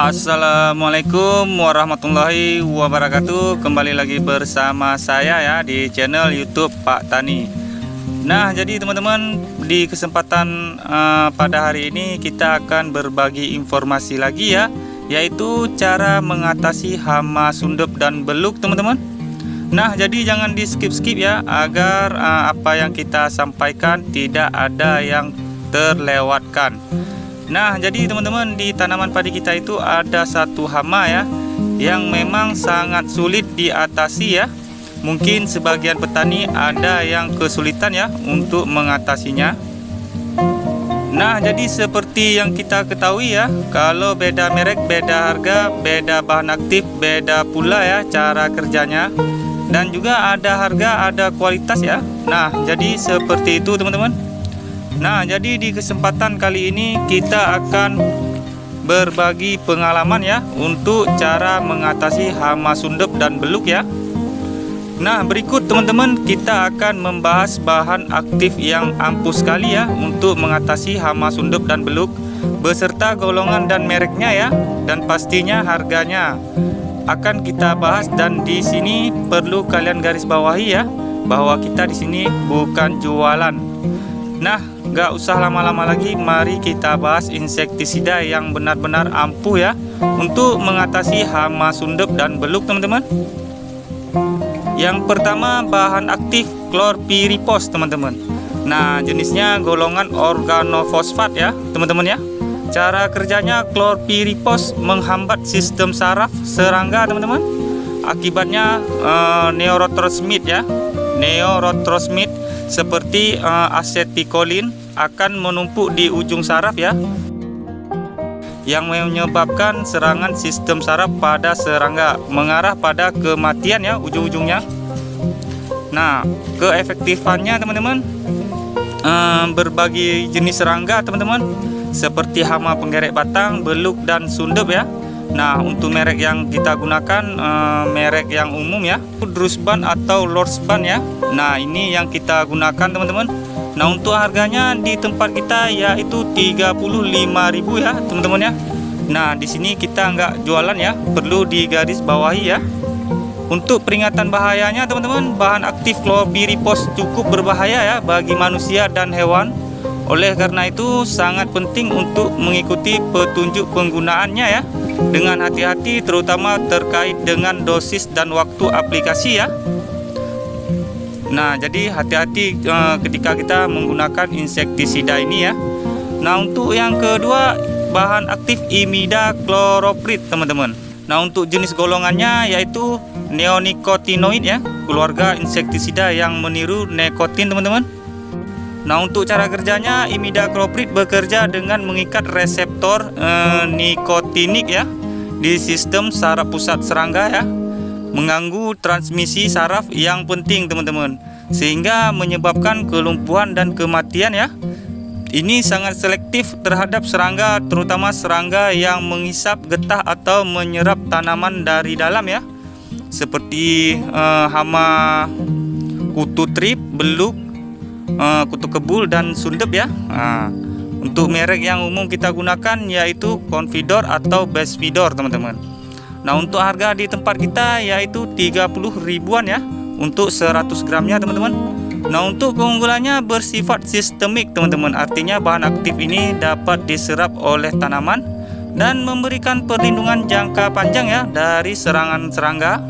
Assalamualaikum warahmatullahi wabarakatuh. Kembali lagi bersama saya ya di channel YouTube Pak Tani. Nah, jadi teman-teman, di kesempatan pada hari ini kita akan berbagi informasi lagi ya, yaitu cara mengatasi hama sundep dan beluk, teman-teman. Nah, jadi jangan di skip-skip ya, agar apa yang kita sampaikan tidak ada yang terlewatkan. Nah, jadi teman-teman, di tanaman padi kita itu ada satu hama ya, yang memang sangat sulit diatasi ya. Mungkin sebagian petani ada yang kesulitan ya untuk mengatasinya. Nah, jadi seperti yang kita ketahui ya, kalau beda merek, beda harga, beda bahan aktif, beda pula ya cara kerjanya. Dan juga ada harga, ada kualitas ya. Nah, jadi seperti itu teman-teman. Nah, jadi di kesempatan kali ini kita akan berbagi pengalaman ya untuk cara mengatasi hama sundep dan beluk ya. Nah, berikut teman-teman kita akan membahas bahan aktif yang ampuh sekali ya untuk mengatasi hama sundep dan beluk, beserta golongan dan mereknya ya, dan pastinya harganya akan kita bahas. Dan di sini perlu kalian garis bawahi ya, bahwa kita di sini bukan jualan. Nah, gak usah lama-lama lagi, mari kita bahas insektisida yang benar-benar ampuh ya untuk mengatasi hama sundep dan beluk, teman-teman. Yang pertama, bahan aktif chlorpyrifos, teman-teman. Nah, jenisnya golongan organofosfat ya, teman-teman ya. Cara kerjanya, chlorpyrifos menghambat sistem saraf serangga, teman-teman. Akibatnya neurotransmit ya, neurotransmit seperti asetikolin akan menumpuk di ujung saraf ya, yang menyebabkan serangan sistem saraf pada serangga, mengarah pada kematian ya ujung-ujungnya. Nah, keefektifannya teman-teman, berbagai jenis serangga teman-teman, seperti hama penggerek batang, beluk dan sundep ya. Nah, untuk merek yang kita gunakan merek yang umum ya, Drusban atau Lordsban ya. Nah, ini yang kita gunakan teman-teman. Nah, untuk harganya di tempat kita yaitu 35.000 ya teman-teman ya. Nah, di sini kita nggak jualan ya, perlu digaris bawahi ya. Untuk peringatan bahayanya teman-teman, bahan aktif chlorpyrifos cukup berbahaya ya bagi manusia dan hewan. Oleh karena itu sangat penting untuk mengikuti petunjuk penggunaannya ya, dengan hati-hati, terutama terkait dengan dosis dan waktu aplikasi ya. Nah, jadi hati-hati ketika kita menggunakan insektisida ini ya. Nah, untuk yang kedua, bahan aktif imidacloroprid teman-teman. Nah, untuk jenis golongannya yaitu neonicotinoid ya, keluarga insektisida yang meniru nikotin teman-teman. Nah, untuk cara kerjanya, imidacloprid bekerja dengan mengikat reseptor nikotinik ya di sistem saraf pusat serangga ya, mengganggu transmisi saraf yang penting teman-teman, sehingga menyebabkan kelumpuhan dan kematian ya. Ini sangat selektif terhadap serangga, terutama serangga yang menghisap getah atau menyerap tanaman dari dalam ya, seperti hama kutu trip, beluk, kutu kebul dan sundep ya. Nah, untuk merek yang umum kita gunakan yaitu Confidor atau Bestvidor teman-teman. Nah, untuk harga di tempat kita yaitu 30 ribuan ya untuk 100 gramnya teman-teman. Nah, untuk keunggulannya bersifat sistemik teman-teman, artinya bahan aktif ini dapat diserap oleh tanaman dan memberikan perlindungan jangka panjang ya dari serangan serangga.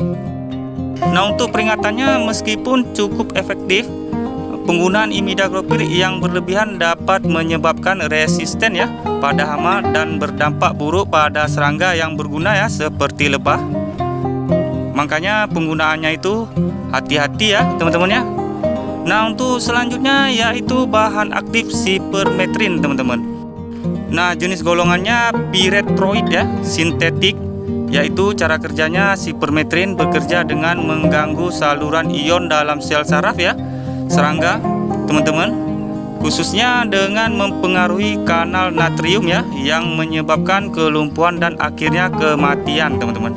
Nah, untuk peringatannya, meskipun cukup efektif, penggunaan imidacloprid yang berlebihan dapat menyebabkan resisten ya pada hama dan berdampak buruk pada serangga yang berguna ya, seperti lebah. Makanya penggunaannya itu hati-hati ya teman-teman ya. Nah, untuk selanjutnya yaitu bahan aktif sipermetrin teman-teman. Nah, jenis golongannya pyrethroid ya, sintetik, yaitu cara kerjanya sipermetrin bekerja dengan mengganggu saluran ion dalam sel saraf ya serangga teman-teman, khususnya dengan mempengaruhi kanal natrium ya, yang menyebabkan kelumpuhan dan akhirnya kematian teman-teman.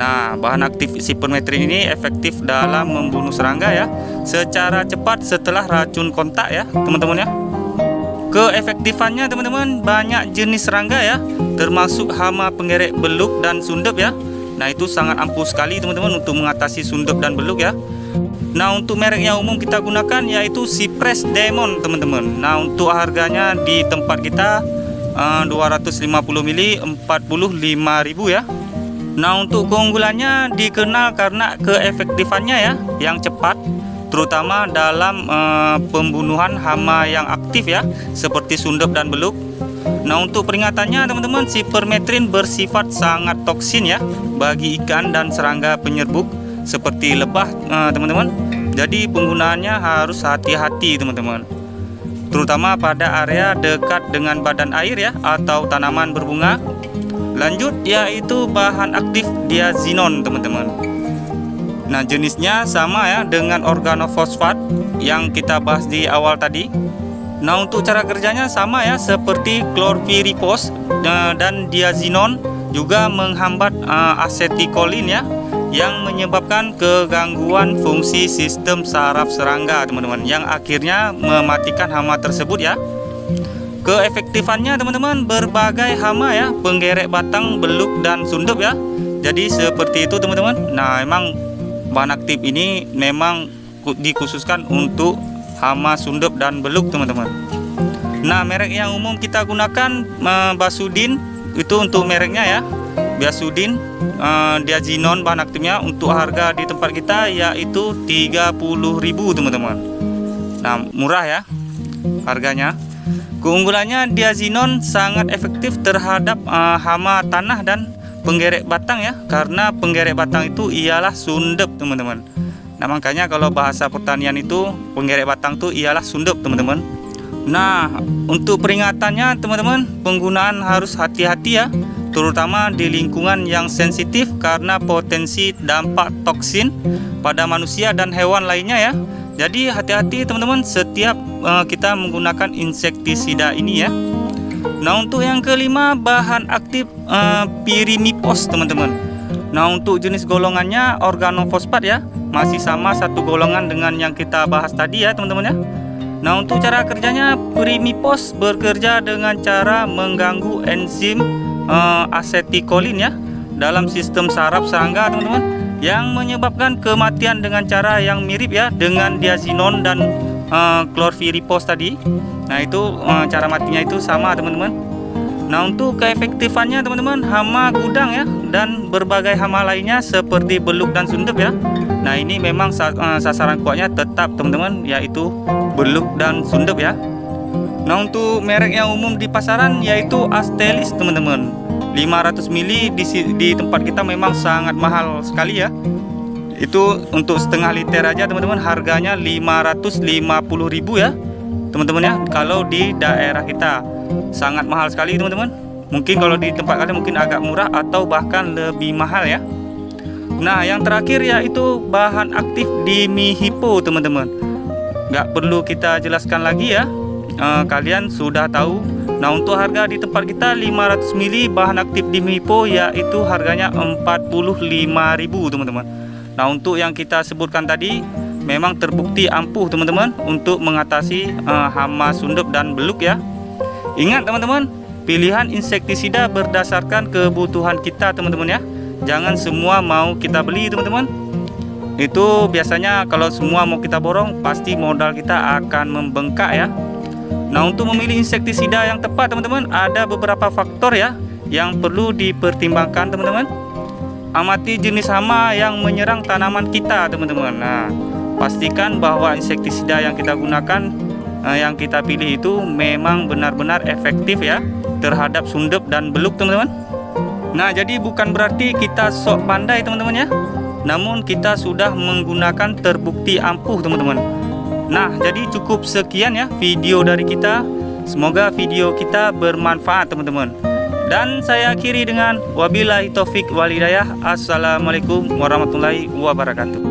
Nah, bahan aktif sipermetrin ini efektif dalam membunuh serangga ya secara cepat setelah racun kontak ya teman-teman ya. Keefektifannya teman-teman, banyak jenis serangga ya, termasuk hama penggerek beluk dan sundep ya. Nah itu sangat ampuh sekali teman-teman untuk mengatasi sundep dan beluk ya. Nah untuk merek yang umum kita gunakan yaitu Cypress Diamond teman-teman. Nah untuk harganya di tempat kita 250 ml 45.000 ya. Nah untuk keunggulannya dikenal karena keefektifannya ya, yang cepat, terutama dalam pembunuhan hama yang aktif ya, seperti sundep dan beluk. Nah untuk peringatannya teman-teman, Cypermethrin bersifat sangat toksin ya bagi ikan dan serangga penyerbuk seperti lebah teman-teman. Jadi penggunaannya harus hati-hati teman-teman, terutama pada area dekat dengan badan air ya atau tanaman berbunga. Lanjut yaitu bahan aktif diazinon teman-teman. Nah jenisnya sama ya dengan organofosfat yang kita bahas di awal tadi. Nah untuk cara kerjanya sama ya seperti chlorpyrifos dan diazinon, juga menghambat asetikolin ya, yang menyebabkan kegangguan fungsi sistem saraf serangga teman-teman, yang akhirnya mematikan hama tersebut ya. Keefektifannya teman-teman, berbagai hama ya, penggerek batang, beluk dan sundep ya. Jadi seperti itu teman-teman. Nah emang bahan aktif ini memang dikhususkan untuk hama sundep dan beluk teman-teman. Nah merek yang umum kita gunakan Basudin, itu untuk mereknya ya, Basudin. Diazinon bahan aktifnya, untuk harga di tempat kita yaitu 30.000 teman-teman. Nah murah ya harganya. Keunggulannya, diazinon sangat efektif terhadap hama tanah dan penggerek batang ya, karena penggerek batang itu ialah sundep teman-teman. Nah makanya kalau bahasa pertanian itu penggerek batang itu ialah sundep teman-teman. Nah untuk peringatannya teman-teman, penggunaan harus hati-hati ya, terutama di lingkungan yang sensitif karena potensi dampak toksin pada manusia dan hewan lainnya ya. Jadi hati-hati teman-teman setiap kita menggunakan insektisida ini ya. Nah untuk yang kelima, bahan aktif Pyrimipos teman-teman. Nah untuk jenis golongannya organofosfat ya, masih sama satu golongan dengan yang kita bahas tadi ya teman-teman ya. Nah untuk cara kerjanya, Pyrimipos bekerja dengan cara mengganggu enzim asetikolin ya dalam sistem saraf serangga teman-teman, yang menyebabkan kematian dengan cara yang mirip ya dengan diazinon dan chlorpyrifos tadi. Nah itu cara matinya itu sama teman-teman. Nah untuk keefektifannya teman-teman, hama gudang ya dan berbagai hama lainnya seperti beluk dan sundep ya. Nah ini memang sasaran kuatnya tetap teman-teman, yaitu beluk dan sundep ya. Nah untuk merek yang umum di pasaran yaitu Astellis teman-teman. 500 ml di tempat kita memang sangat mahal sekali ya. Itu untuk setengah liter aja teman-teman, harganya 550.000 ya teman-teman ya. Kalau di daerah kita sangat mahal sekali teman-teman. Mungkin kalau di tempat kalian mungkin agak murah atau bahkan lebih mahal ya. Nah yang terakhir yaitu bahan aktif Dimihipo teman-teman. Nggak perlu kita jelaskan lagi ya, kalian sudah tahu. Nah untuk harga di tempat kita 500 ml bahan aktif Dimihipo yaitu harganya 45.000 teman-teman. Nah untuk yang kita sebutkan tadi memang terbukti ampuh teman-teman untuk mengatasi hama sundep dan beluk ya. Ingat teman-teman, pilihan insektisida berdasarkan kebutuhan kita teman-teman ya. Jangan semua mau kita beli teman-teman. Itu biasanya kalau semua mau kita borong, pasti modal kita akan membengkak ya. Nah untuk memilih insektisida yang tepat teman-teman, ada beberapa faktor ya yang perlu dipertimbangkan teman-teman. Amati jenis hama yang menyerang tanaman kita teman-teman. Nah pastikan bahwa insektisida yang kita gunakan, yang kita pilih itu memang benar-benar efektif ya terhadap sundep dan beluk teman-teman. Nah jadi bukan berarti kita sok pandai teman-teman ya, namun kita sudah menggunakan terbukti ampuh teman-teman. Nah jadi cukup sekian ya video dari kita. Semoga video kita bermanfaat teman-teman. Dan saya akhiri dengan wabillahi taufik wal hidayah. Assalamualaikum warahmatullahi wabarakatuh.